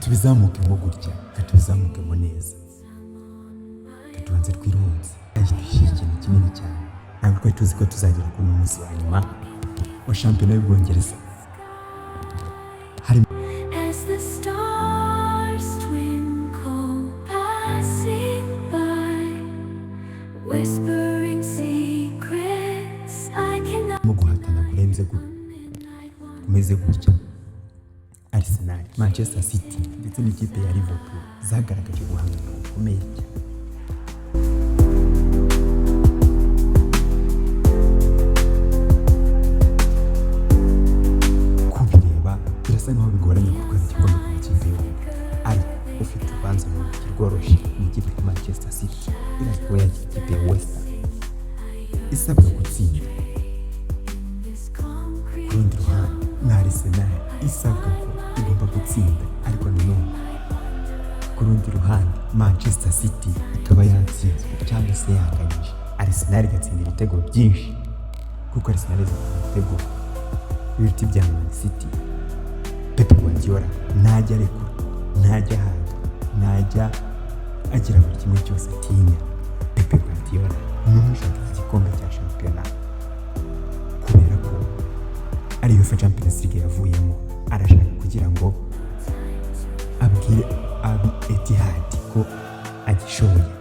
katubizamukemo gutya, katubizamukemo neza, katubanze twiruhutse. Dushyira ikintu kinini cyane, ntabwo twari tuzi ko tuzagera ku munsi wa nyuma wa shampiyona y'Ubwongereza. As the stars twinkle passing by, whispering secrets I cannot. Mu guhatana kurenze kumeze gutya, Arsenal, Manchester City ndetse n'ikipe ya Liverpool zagaragaje guhangana gukomeye cyane. Kubireba birasa nkaho bigoranye kurwanya igikombe ku makipe yombi, ariko ufite urubanza mu ntoki rworoshye ni ikipe ya Manchester City iraza kuba yakira ikipe ya West Ham isabwa gutsinda. Ku rundi ruhande ni Arsenal isabwa ko igomba gutsinda, ariko nanone ku rundi ruhande Manchester City ikaba yatsinzwe cyangwa se yanganyije, Arsenal igatsinda ibitego byinshi, kuko Arsenal izatsinda ibitego biruta ibya Man City. Pep Guardiola ntajya arekura, ntajya ahanga, ntajya agira buri kimwe cyose atinya. Pep Guardiola ni ushaka igikombe cya shampiyona kubera ko ariyo UEFA Champions League yavuyemo, arashaka kugira ngo abwire Etihad ko agishoboye.